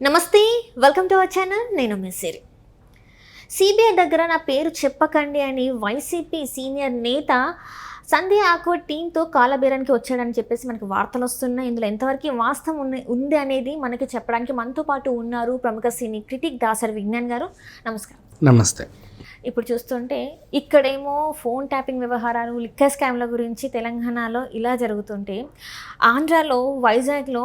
నమస్తే, welcome to our channel. నేను మిస్సిరి. CBI దగ్గర నా పేరు చెప్పకండి అని వైసీపీ సీనియర్ నేత సంధ్య ఆక్వా టీంతో కాలబేరానికి వచ్చాడని చెప్పేసి మనకి వార్తలు వస్తున్నాయి. ఇందులో ఎంతవరకు వాస్తవం ఉంది అనేది మనకి చెప్పడానికి మనతో పాటు ఉన్నారు ప్రముఖ సినీ క్రిటిక్ దాసరి విజ్ఞాన్ గారు. నమస్కారం. నమస్తే. ఇప్పుడు చూస్తుంటే ఇక్కడేమో ఫోన్ ట్యాపింగ్ వ్యవహారాలు, లిక్కర్ స్కామ్ల గురించి తెలంగాణలో ఇలా జరుగుతుంటే, ఆంధ్రాలో వైజాగ్లో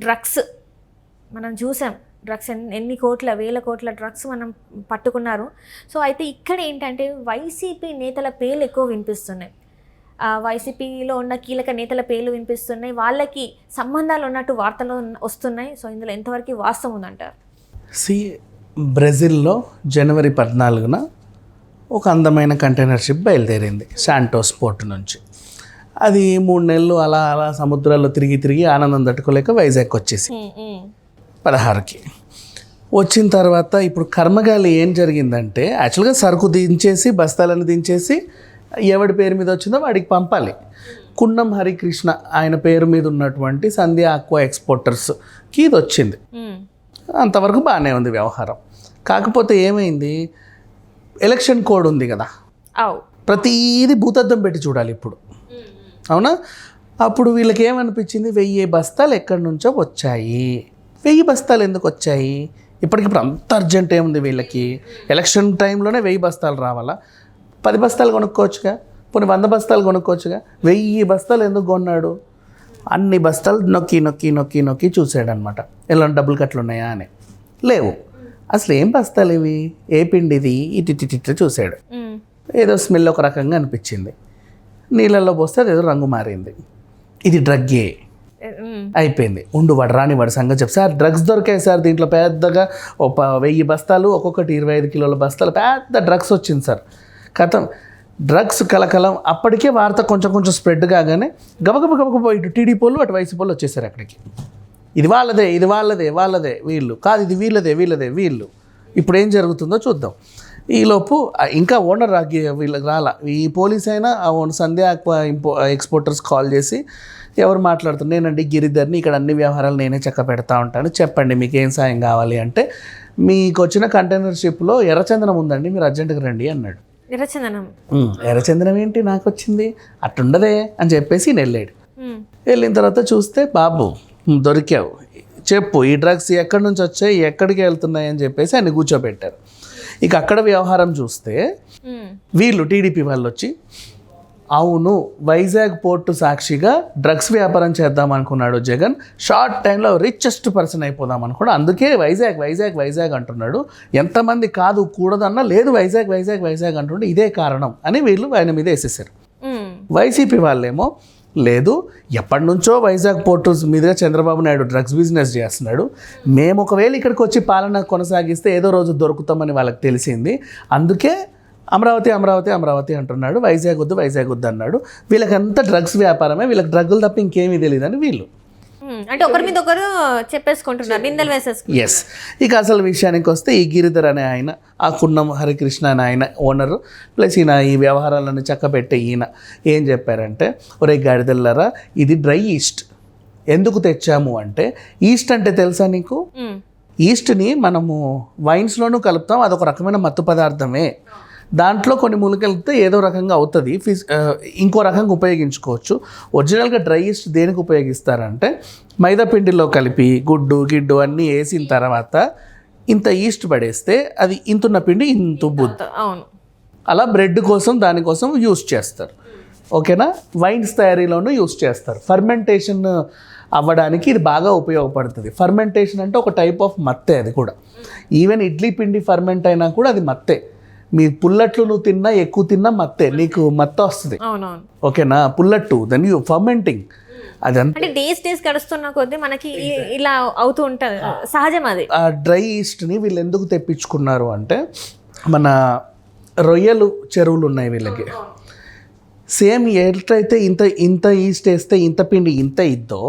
డ్రగ్స్ మనం చూసాం. డ్రగ్స్ ఎన్ని కోట్ల వేల కోట్ల డ్రగ్స్ మనం పట్టుకున్నారు. సో అయితే ఇక్కడ ఏంటంటే వైసీపీ నేతల పేర్లు ఎక్కువ వినిపిస్తున్నాయి. వైసీపీలో ఉన్న కీలక నేతల పేర్లు వినిపిస్తున్నాయి. వాళ్ళకి సంబంధాలు ఉన్నట్టు వార్తలు వస్తున్నాయి. సో ఇందులో ఎంతవరకు వాస్తవం ఉందంటారు? బ్రెజిల్లో జనవరి 14న ఒక అందమైన కంటైనర్ షిప్ బయలుదేరింది శాంటోస్ పోర్ట్ నుంచి. అది 3 నెలలు అలా అలా సముద్రాల్లో తిరిగి ఆనందం తట్టుకోలేక వైజాగ్ వచ్చేసి 16కి వచ్చిన తర్వాత ఇప్పుడు కర్మగాలి ఏం జరిగిందంటే, యాక్చువల్గా సరుకు దించేసి బస్తాలను దించేసి ఎవడి పేరు మీద వచ్చిందో వాడికి పంపాలి. కున్నం హరికృష్ణ ఆయన పేరు మీద ఉన్నటువంటి సంధ్య ఆక్వా ఎక్స్పోర్టర్స్కి ఇది వచ్చింది. అంతవరకు బాగానే ఉంది వ్యవహారం. కాకపోతే ఏమైంది, ఎలక్షన్ కోడ్ ఉంది కదా, ప్రతీది భూతద్దం పెట్టి చూడాలి ఇప్పుడు, అవునా? అప్పుడు వీళ్ళకి ఏమనిపించింది, 1000 బస్తాలు ఎక్కడి నుంచో వచ్చాయి. 1000 బస్తాలు ఎందుకు వచ్చాయి? ఇప్పటికిప్పుడు అంత అర్జెంట్ ఏముంది వీళ్ళకి? ఎలక్షన్ టైంలోనే 1000 బస్తాలు రావాలా? 10 బస్తాలు కొనుక్కోవచ్చుగా, పోనీ 100 బస్తాలు కొనుక్కోవచ్చుగా. 1000 బస్తాలు ఎందుకు కొన్నాడు? అన్ని బస్తాలు నొక్కి చూసాడనమాట, ఎలాంటి డబ్బులు కట్లు ఉన్నాయా అని. లేవు. అసలు ఏం బస్తాలు ఇవి, ఏ పిండిది, ఇటు చూసాడు. ఏదో స్మెల్ ఒక రకంగా అనిపించింది. నీళ్ళల్లో పోస్తే అదేదో రంగు మారింది. ఇది డ్రగ్గే అయిపోయింది. వాడు రానివాడు సంగతి చెప్పి, సార్ డ్రగ్స్ దొరికాయి సార్, దీంట్లో పెద్దగా 1000 బస్తాలు, ఒక్కొక్కటి 25 కిలోల బస్తాలు, పెద్ద డ్రగ్స్ వచ్చింది సార్. కథం డ్రగ్స్ కలకలం. అప్పటికే వార్త కొంచెం స్ప్రెడ్ కాగానే గబగబ ఇటు టీడీపీ వాళ్ళు అటు వైసీపీ వాళ్ళు వచ్చేసారు అక్కడికి. ఇది వాళ్ళదే వీళ్ళు కాదు, ఇది వీళ్ళదే. ఇప్పుడు ఏం జరుగుతుందో చూద్దాం. ఈలోపు ఇంకా ఓనర్ వీళ్ళకి రాలా. ఈ పోలీస్ అయినా ఆ సంధ్య ఎక్స్పోర్టర్స్ కాల్ చేసి, ఎవరు మాట్లాడుతున్నారు, నేనండి గిరిధర్ని, ఇక్కడ అన్ని వ్యవహారాలు నేనే చక్క పెడతా ఉంటాను, చెప్పండి మీకు ఏం సాయం కావాలి అంటే, మీకు వచ్చిన కంటైనర్ షిప్లో ఎర్రచందనం ఉందండి, మీరు అర్జెంటుగా రండి అన్నాడు. ఎర్రచందనం ఏంటి నాకు వచ్చింది, అట్టుండదే అని చెప్పేసి వెళ్ళాడు. వెళ్ళిన తర్వాత చూస్తే, బాబు దొరికావు, చెప్పు ఈ డ్రగ్స్ ఎక్కడి నుంచి వచ్చాయి, ఎక్కడికి వెళ్తున్నాయి అని చెప్పేసి ఆయన కూర్చోబెట్టారు. ఇక అక్కడ వ్యవహారం చూస్తే వీళ్ళు టీడీపీ వాళ్ళు వచ్చి, అవును వైజాగ్ పోర్టు సాక్షిగా డ్రగ్స్ వ్యాపారం చేద్దాం అనుకున్నాడు జగన్, షార్ట్ టైంలో రిచెస్ట్ పర్సన్ అయిపోదాం అనుకున్నాడు, అందుకే వైజాగ్ అంటున్నాడు, ఎంతమంది కాదు కూడదన్నా లేదు వైజాగ్ అంటుండే, ఇదే కారణం అని వీళ్ళు ఆయన మీద వేసేసారు. వైసీపీ వాళ్ళేమో లేదు, ఎప్పటి నుంచో వైజాగ్ పోర్టు మీదుగా చంద్రబాబు నాయుడు డ్రగ్స్ బిజినెస్ చేస్తున్నాడు, మేము ఒకవేళ ఇక్కడికి వచ్చి పాలన కొనసాగిస్తే ఏదో రోజు దొరుకుతామని వాళ్ళకి తెలిసింది, అందుకే అమరావతి అంటున్నాడు, వైజాగ్ వద్దు అన్నాడు. వీళ్ళకంతా డ్రగ్స్ వ్యాపారమే, వీళ్ళకి డ్రగ్గులు తప్ప ఇంకేమీ తెలియదని వీళ్ళు అంటే ఒకరి మీద ఒకరు చెప్పేసుకుంటున్నారు, నిందలు వేసేసుకుంటారు. ఎస్. ఇక అసలు విషయానికి వస్తే, ఈ గిరిధర్ అనే ఆయన, ఆ కున్నం హరికృష్ణ అనే ఆయన ఓనరు ప్లస్ ఈయన ఈ వ్యవహారాలను చక్కబెట్టే ఈయన ఏం చెప్పారంటే, ఒరే గాడిదల్లారా, ఇది డ్రై ఈస్ట్ ఎందుకు తెచ్చాము అంటే, ఈస్ట్ అంటే తెలుసా నీకు? ఈస్ట్ని మనము వైన్స్లోనూ కలుపుతాం, అదొక రకమైన మత్తు పదార్థమే. దాంట్లో కొన్ని మూలికలిపితే ఏదో రకంగా అవుతుంది, ఇంకో రకంగా ఉపయోగించుకోవచ్చు. ఒరిజినల్గా డ్రై ఈస్ట్ దేనికి ఉపయోగిస్తారంటే, మైదా పిండిలో కలిపి గిడ్డు అన్నీ వేసిన తర్వాత ఇంత ఈస్ట్ పడేస్తే అది ఇంతున్న పిండి ఇంత బుద్ధ, అలా బ్రెడ్ కోసం దానికోసం యూస్ చేస్తారు. ఓకేనా? వైన్స్ తయారీలోనూ యూస్ చేస్తారు. ఫర్మెంటేషన్ అవ్వడానికి ఇది బాగా ఉపయోగపడుతుంది. ఫర్మెంటేషన్ అంటే ఒక టైప్ ఆఫ్ మత్తే, అది కూడా. ఈవెన్ ఇడ్లీ పిండి ఫర్మెంట్ అయినా కూడా అది మత్తే. మీ పుల్లట్లు నువ్వు తిన్నా, ఎక్కువ తిన్నా మత్తే, నీకు మత్త వస్తుంది. ఓకేనా? పుల్లట్టు దెన్ యూ ఫర్మెంటింగ్, అదంతా డేస్ గడుస్తున్న కొద్దీ మనకి ఇలా అవుతూ ఉంటుంది, సహజం అది. ఆ డ్రై ఈస్ట్ని వీళ్ళు ఎందుకు తెప్పించుకున్నారు అంటే, మన రొయ్యలు చెరువులు ఉన్నాయి వీళ్ళకి, సేమ్ ఎట్లయితే ఇంత ఈస్ట్ వేస్తే ఇంత పిండి ఇంత ఇద్దో,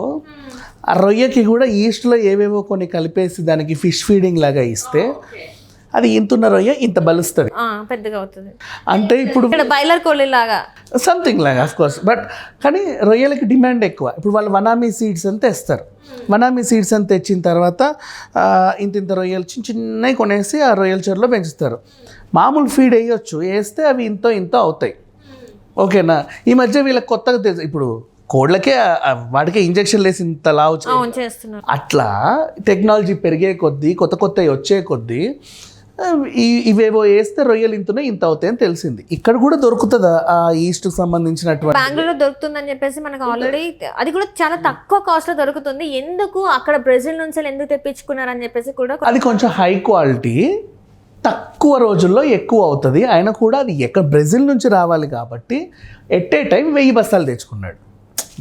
ఆ రొయ్యకి కూడా ఈస్ట్లో ఏవేవో కొన్ని కలిపేసి దానికి ఫిష్ ఫీడింగ్ లాగా ఇస్తే అది ఇంతున్న రొయ్య ఇంత బలుస్తుంది. పెద్దగా అవుతుంది. అంటే ఇప్పుడు ఇక్కడ బాయిలర్ కోళ్ళ లాగా సంథింగ్ లాగా ఆఫ్ కోర్స్. బట్ కానీ రొయ్యలకి డిమాండ్ ఎక్కువ. ఇప్పుడు వాళ్ళు వనామీ సీడ్స్ అని తెస్తారు. వనామీ సీడ్స్ అని తెచ్చిన తర్వాత ఇంత రొయ్యలు చిన్నవి కొనేసి ఆ రొయ్యల చెరువులో పెంచుతారు. మామూలు ఫీడ్ వేయొచ్చు, వేస్తే అవి ఇంత అవుతాయి. ఓకేనా. ఈ మధ్య వీళ్ళకి కొత్తగా తెలుసు, ఇప్పుడు కోళ్ళకే వాటికే ఇంజక్షన్లు వేసి ఇంత లావు చేస్తున్నారు. అట్లా టెక్నాలజీ పెరిగే కొద్దీ కొత్తవి వచ్చే కొద్దీ ఇవేవో వేస్తే రొయ్యలు ఇంత అవుతాయని తెలిసింది. ఇక్కడ కూడా దొరుకుతుందా ఆ ఈస్ట్కి సంబంధించినటువంటి? బెంగళూరులో దొరుకుతుందని చెప్పేసి మనకు ఆల్రెడీ అది కూడా చాలా తక్కువ కాస్ట్లో దొరుకుతుంది. ఎందుకు అక్కడ బ్రెజిల్ నుంచి ఎందుకు తెప్పించుకున్నారని చెప్పేసి కూడా అది కొంచెం హై క్వాలిటీ, తక్కువ రోజుల్లో ఎక్కువ అవుతుంది. ఆయన కూడా అది బ్రెజిల్ నుంచి రావాలి కాబట్టి ఎట్ ఏ టైం 1000 బస్తాలు తెచ్చుకున్నాడు.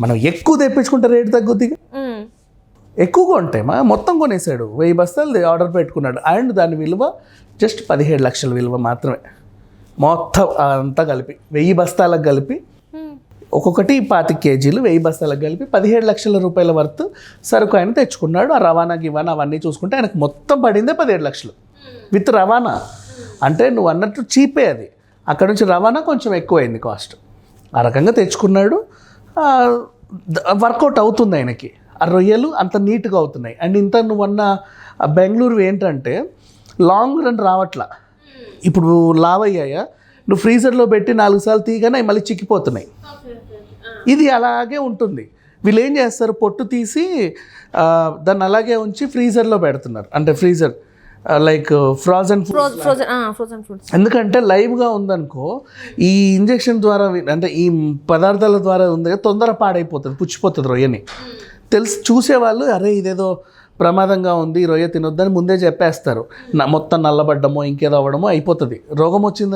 మనం ఎక్కువ తెప్పించుకుంటే రేటు తగ్గుద్ది, ఎక్కువగా ఉంటాయి. మొత్తం కొనేసాడు, 1000 బస్తాలు ఆర్డర్ పెట్టుకున్నాడు. అండ్ దాని విలువ జస్ట్ 17 లక్షల విలువ మాత్రమే. మొత్తం అంతా కలిపి 1000 బస్తాలకు కలిపి ఒక్కొక్కటి 25 కేజీలు 1000 బస్తాలకు కలిపి 17 లక్షల రూపాయల వర్త్ సరుకు ఆయన తెచ్చుకున్నాడు. ఆ రవాణా గివాణా అవన్నీ చూసుకుంటే ఆయనకు మొత్తం పడిందే 17 లక్షలు విత్ రవాణా. అంటే నువ్వు అన్నట్టు చీపే అది. అక్కడ నుంచి రవాణా కొంచెం ఎక్కువైంది కాస్ట్. ఆ రకంగా తెచ్చుకున్నాడు. వర్కౌట్ అవుతుంది ఆయనకి. ఆ రొయ్యలు అంత నీట్గా అవుతున్నాయి. అండ్ ఇంత నువ్వు అన్న బెంగళూరు ఏంటంటే లాంగ్ రన్ రావట్లా. ఇప్పుడు లావయ్యాయా, నువ్వు ఫ్రీజర్లో పెట్టి 4 సార్లు తీయగానే మళ్ళీ చిక్కిపోతున్నాయి. ఇది అలాగే ఉంటుంది. వీళ్ళు ఏం చేస్తారు, పొట్టు తీసి దాన్ని అలాగే ఉంచి ఫ్రీజర్లో పెడుతున్నారు. అంటే ఫ్రీజర్ లైక్ ఫ్రోజన్ ఫుడ్స్. ఎందుకంటే లైవ్గా ఉందనుకో ఈ ఇంజెక్షన్ ద్వారా అంటే ఈ పదార్థాల ద్వారా ఉంది తొందర పాడైపోతుంది, పుచ్చిపోతుంది రొయ్యని. చూసేవాళ్ళు అరే ఇదేదో ప్రమాదంగా ఉంది, రొయ్య తినొద్దని ముందే చెప్పేస్తారు. మొత్తం నల్లబడ్డమో ఇంకేదో అవ్వడమో అయిపోతుంది. రోగం వచ్చిన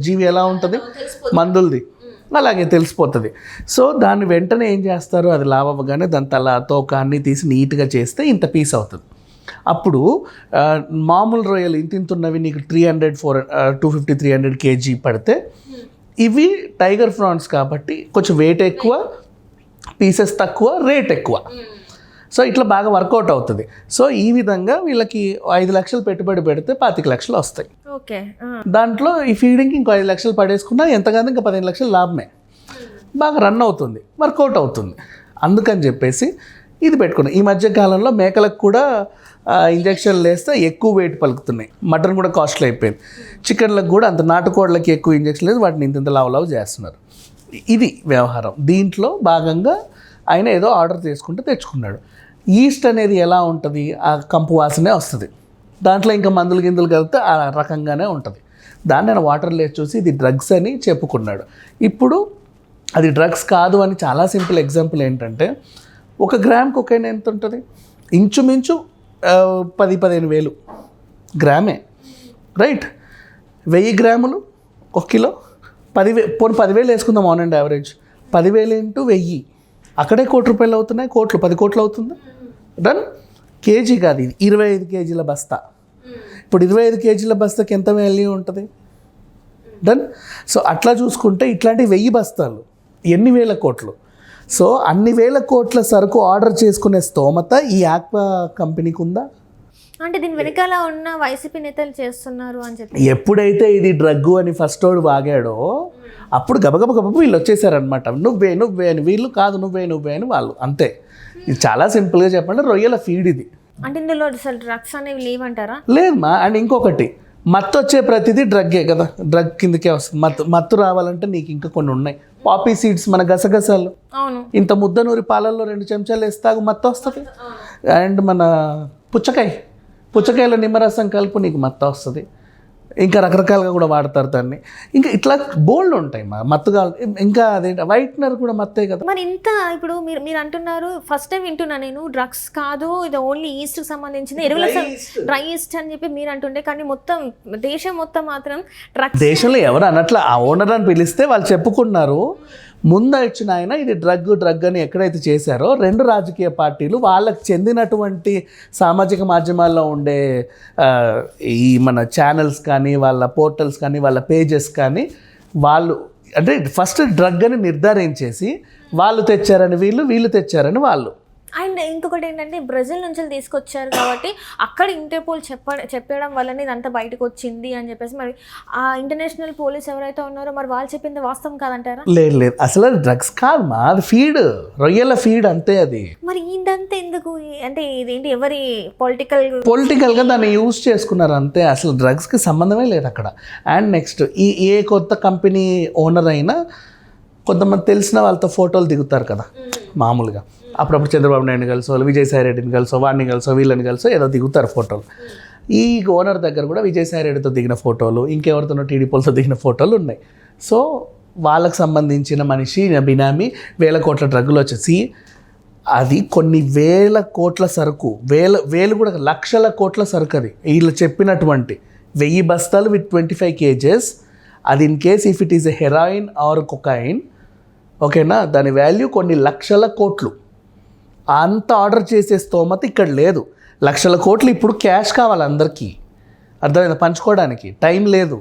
జీవి ఎలా ఉంటుంది, మందులది అలాగే తెలిసిపోతుంది. సో దాన్ని వెంటనే ఏం చేస్తారు, అది లావ్ అవ్వగానే దాని తల తోక అన్నీ తీసి నీట్గా చేస్తే ఇంత పీస్ అవుతుంది. అప్పుడు మామూలు రొయ్యలు ఇంతున్నవి నీకు 250-300 కేజీ పడితే, ఇవి టైగర్ ప్రాన్స్ కాబట్టి కొంచెం వెయిట్ ఎక్కువ, పీసెస్ తక్కువ, రేట్ ఎక్కువ. సో ఇట్లా బాగా వర్కౌట్ అవుతుంది. సో ఈ విధంగా వీళ్ళకి 5 లక్షలు పెట్టుబడి పెడితే 25 లక్షలు వస్తాయి. ఓకే. దాంట్లో ఈ ఫీడింగ్కి ఇంకో 5 లక్షలు పడేసుకున్నా ఎంతగానో ఇంకా 15 లక్షలు లాభమే. బాగా రన్ అవుతుంది, వర్కౌట్ అవుతుంది. అందుకని చెప్పేసి ఇది పెట్టుకున్నాం. ఈ మధ్య కాలంలో మేకలకు కూడా ఇంజక్షన్లు వేస్తే ఎక్కువ వెయిట్ పలుకుతున్నాయి. మటన్ కూడా కాస్ట్లీ అయిపోయింది. చికెన్లకు కూడా అంత, నాటుకోళ్ళకి ఎక్కువ ఇంజక్షన్ లేదు, వాటిని ఇంత లావు చేస్తున్నారు. ఇది వ్యవహారం. దీంట్లో భాగంగా ఆయన ఏదో ఆర్డర్ చేసుకుంటే తెచ్చుకున్నాడు. ఈస్ట్ అనేది ఎలా ఉంటుంది, ఆ కంపు వాసనే వస్తుంది. దాంట్లో ఇంకా మందులు గిందులు కలిపితే ఆ రకంగానే ఉంటుంది. దాన్ని నేను వాటర్లో వేసి చూసి ఇది డ్రగ్స్ అని చెప్పుకున్నాడు. ఇప్పుడు అది డ్రగ్స్ కాదు అని చాలా సింపుల్ ఎగ్జాంపుల్ ఏంటంటే, 1 గ్రామ్ కొకైన్ ఎంత ఉంటుంది, ఇంచుమించు 10-15 వేలు గ్రామే, రైట్. 1000 గ్రాములు 1 కిలో, 10,000 వేసుకుందాం ఆన్ అండ్ యావరేజ్. 10,000 × 1000 అక్కడే ₹1 కోటి అవుతున్నాయి. 10 కోట్లు అవుతుంది. డన్. కేజీ కాదు, ఇది 25 కేజీల బస్తా. ఇప్పుడు 25 కేజీల బస్తాకి ఎంత వాల్యూ ఉంటుంది? డన్. సో అట్లా చూసుకుంటే ఇట్లాంటి 1000 బస్తాలు ఎన్ని వేల కోట్లు. సో అన్ని వేల కోట్ల సరుకు ఆర్డర్ చేసుకునే స్తోమత ఈ ఆక్వా కంపెనీకి ఉందా? అంటే దీని వెనకాల ఉన్న వైసీపీ నేతలు చేస్తున్నారు అని చెప్పి, ఎప్పుడైతే ఇది డ్రగ్ అని ఫస్ట్ వాడు వాగాడో అప్పుడు గబగబ వీళ్ళు వచ్చేసారనమాట. నువ్వే అని వీళ్ళు, కాదు నువ్వే అని వాళ్ళు. అంతే. ఇది చాలా సింపుల్గా చెప్పండి, రొయ్యల ఫీడ్ ఇది. అంటే ఇందులో అసలు డ్రగ్స్ అనేవి లేవంటారా? లేదమ్మా. అండ్ ఇంకొకటి, మత్తు వచ్చే ప్రతిదీ డ్రగ్గే కదా, డ్రగ్ కిందకే వస్తుంది. మత్తు రావాలంటే నీకు ఇంకా కొన్ని ఉన్నాయి. పాపీ సీడ్స్, మన గసగసాలు, ఇంత ముద్ద నూరి పాలల్లో 2 చెంచాలు వేస్తాగు మత్తు వస్తుంది. అండ్ మన పుచ్చకాయలో నిమ్మరసం కలుపు, నీకు మత్తు వస్తుంది. ఇంకా రకరకాలుగా కూడా వాడతారు దాన్ని. ఇంకా ఇట్లా బోల్డ్ ఉంటాయి మత్తుగా. ఇంకా అదేంటి వైట్నర్ కూడా మత్తే కదా. మరి ఇంత ఇప్పుడు మీరు అంటున్నారు, ఫస్ట్ టైం వింటున్నా నేను, డ్రగ్స్ కాదు ఇది ఓన్లీ ఈస్ట్కి సంబంధించిన ఎరువుల డ్రై ఈస్ట్ అని చెప్పి మీరు అంటుండే, కానీ మొత్తం దేశం మొత్తం మాత్రం డ్రగ్స్. దేశంలో ఎవరు అన్నట్ల ఆ ఓనర్ అని పిలిస్తే వాళ్ళు చెప్పుకున్నారు. ముందు ఇచ్చిన ఆయన ఇది డ్రగ్ అని ఎక్కడైతే చేశారో 2 రాజకీయ పార్టీలు వాళ్ళకి చెందినటువంటి సామాజిక మాధ్యమాల్లో ఉండే ఈ మన ఛానల్స్ కానీ, వాళ్ళ పోర్టల్స్ కానీ, వాళ్ళ పేజెస్ కానీ, వాళ్ళు అంటే ఫస్ట్ డ్రగ్ అని నిర్ధారించేసి వాళ్ళు తెచ్చారని వీళ్ళు తెచ్చారని వాళ్ళు. అండ్ ఇంకొకటి ఏంటంటే బ్రెజిల్ నుంచి తీసుకొచ్చారు కాబట్టి అక్కడ ఇంటర్పోల్ చెప్పడం వల్లనే ఇదంతా బయటకు వచ్చింది అని చెప్పేసి, మరి ఆ ఇంటర్నేషనల్ పోలీస్ ఎవరైతే ఉన్నారో మరి వాళ్ళు చెప్పింది వాస్తవం కాదంటారా? లేదు లేదు, అసలు డ్రగ్స్ కాదు మా, అది ఫీడ్, రొయ్యల ఫీడ్ అంతే అది. మరి ఇదంతా ఎందుకు? అంటే ఇదేంటి, ఎవరి పొలిటికల్గా దాన్ని యూజ్ చేసుకున్నారు అంతే, అసలు డ్రగ్స్కి సంబంధమే లేదు అక్కడ. అండ్ నెక్స్ట్ ఏ కొత్త కంపెనీ ఓనర్ అయినా కొంతమంది తెలిసిన వాళ్ళతో ఫోటోలు దిగుతారు కదా మామూలుగా, అప్పుడప్పుడు చంద్రబాబు నాయుడు కలిసో, విజయసాయి రెడ్డిని కలిసో, వాడిని కలిసో, వీళ్ళని కలిసో ఏదో దిగుతారు ఫోటోలు. ఈ ఓనర్ దగ్గర కూడా విజయసాయి రెడ్డితో దిగిన ఫోటోలు, ఇంకెవరితోనో టీడీపీలతో దిగిన ఫోటోలు ఉన్నాయి. సో వాళ్ళకి సంబంధించిన మనిషి బినామీ వేల కోట్ల డ్రగ్గులు వచ్చేసి, అది కొన్ని వేల కోట్ల సరుకు, వేలు కూడా లక్షల కోట్ల సరుకు. అది వీళ్ళు చెప్పినటువంటి 1000 బస్తాలు విత్ 25 kgs. అది in case if it is a heroin or cocaine, ఓకేనా, దాని వాల్యూ కొన్ని లక్షల కోట్లు. అంత ఆర్డర్ చేసే స్తోమత ఇక్కడ లేదు. లక్షల కోట్లు ఇప్పుడు క్యాష్ కావాలి అందరికీ, అర్థమైందా, పంచుకోవడానికి టైం లేదు.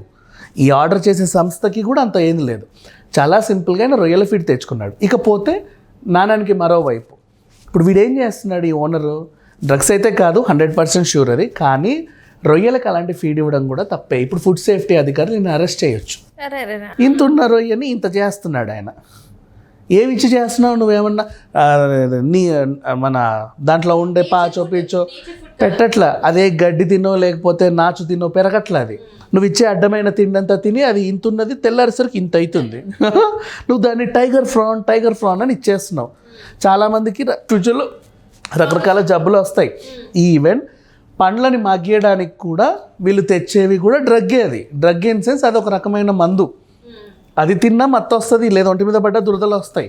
ఈ ఆర్డర్ చేసే సంస్థకి కూడా అంత ఏం లేదు. చాలా సింపుల్గా ఆయన రొయ్యల ఫీడ్ తెచ్చుకున్నాడు. ఇకపోతే నాణానికి మరోవైపు ఇప్పుడు వీడేం చేస్తున్నాడు ఈ ఓనరు, డ్రగ్స్ అయితే కాదు 100% షూర్ అది, కానీ రొయ్యలకు అలాంటి ఫీడ్ ఇవ్వడం కూడా తప్పే. ఇప్పుడు ఫుడ్ సేఫ్టీ అధికారులు నేను అరెస్ట్ చేయొచ్చు. ఇంత ఉన్న రొయ్యని ఇంత చేస్తున్నాడు ఆయన. ఏమి ఇచ్చి చేస్తున్నావు నువ్వేమన్నా నీ మన దాంట్లో ఉండే పాచో పీచో పెట్టట్లా, అదే గడ్డి తినో లేకపోతే నాచు తినో పెరగట్లా. అది నువ్వు ఇచ్చే అడ్డమైన తిండంతా తిని అది ఇంత ఉన్నది, తెల్లారేసరికి ఇంత అవుతుంది. నువ్వు దాన్ని టైగర్ ఫ్రాన్ అని ఇచ్చేస్తున్నావు. చాలామందికి ఫ్యూచర్లో రకరకాల జబ్బులు వస్తాయి. ఈవెన్ పండ్లని మగ్గియడానికి కూడా వీళ్ళు తెచ్చేవి కూడా డ్రగ్గే. అది డ్రగ్ ఇన్ సెన్స్ అది ఒక రకమైన మందు. అది తిన్నా మత్తు వస్తుంది, లేదా ఒంటి మీద పడ్డ దురదలు వస్తాయి.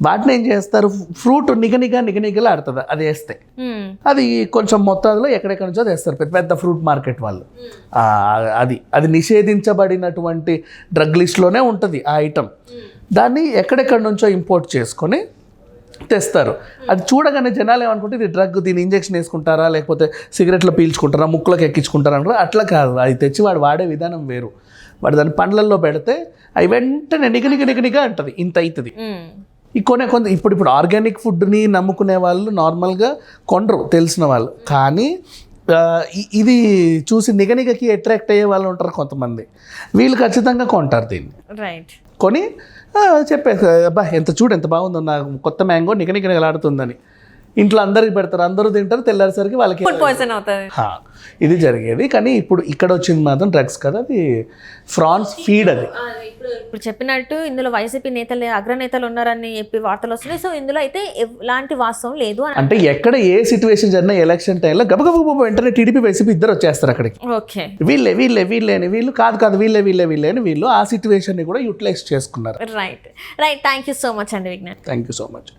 వాటిని ఏం చేస్తారు, ఫ్రూట్ నిగనిగలు ఆడుతుంది, అది వేస్తే అది కొంచెం మొత్తాల్లో ఎక్కడెక్కడి నుంచో తెస్తారు పెద్ద ఫ్రూట్ మార్కెట్ వాళ్ళు. అది నిషేధించబడినటువంటి డ్రగ్ లిస్ట్లోనే ఉంటుంది ఆ ఐటమ్. దాన్ని ఎక్కడెక్కడి నుంచో ఇంపోర్ట్ చేసుకొని తెస్తారు. అది చూడగానే జనాలు ఏమనుకుంటే ఇది డ్రగ్, దీని ఇంజెక్షన్ వేసుకుంటారా లేకపోతే సిగరెట్లు పీల్చుకుంటారా, ముక్కులకు ఎక్కించుకుంటారా అంటారు. అట్లా కాదు, అది తెచ్చి వాడు వాడే విధానం వేరు. వాడు దాన్ని పండ్లల్లో పెడితే అవి వెంటనే నిగనిగా అంటది, ఇంత అవుతుంది. ఈ కొంత ఇప్పుడు ఆర్గానిక్ ఫుడ్ని నమ్ముకునే వాళ్ళు నార్మల్గా కొనరు తెలిసిన వాళ్ళు, కానీ ఇది చూసి నిగనిగకి అట్రాక్ట్ అయ్యే వాళ్ళు ఉంటారు కొంతమంది, వీళ్ళు ఖచ్చితంగా కొంటారు దీన్ని. రైట్, కొని చెప్పేసి అబ్బా ఎంత బాగుందో నా కొత్త మ్యాంగో నిగనిగలాడుతుందని ఇంట్లో అందరికి పెడతారు, అందరూ తింటారు, తెల్లారేసరికి వాళ్ళకి పాయిజన్ అవుతుంది. ఇది జరిగేది. కానీ ఇప్పుడు ఇక్కడ వచ్చింది మాత్రం డ్రగ్స్ కదా, అది ఫ్రాన్స్ ఫీడ్. అది ఇప్పుడు చెప్పినట్టు ఇందులో వైసీపీ నేతలు అగ్రనేతలు ఉన్నారని చెప్పి వార్తలు వస్తున్నాయి. సో ఇందులో అయితే ఎలాంటి వాస్తవం లేదు. అంటే ఎక్కడ ఏ సిచ్యువేషన్ జరిగినా ఎలక్షన్ టైంలో గబగబ వెంటనే టీడీపీ వైసీపీ ఇద్దరు వచ్చేస్తారు అక్కడికి. ఓకే, వీళ్ళే అని వీళ్ళు కాదు వీళ్ళే అని వీళ్ళు ఆ సిచ్యువేషన్ ని కూడా యూటిలైజ్ చేసుకున్నారు. Right. Thank you so much అండి Vignan. Thank you so much.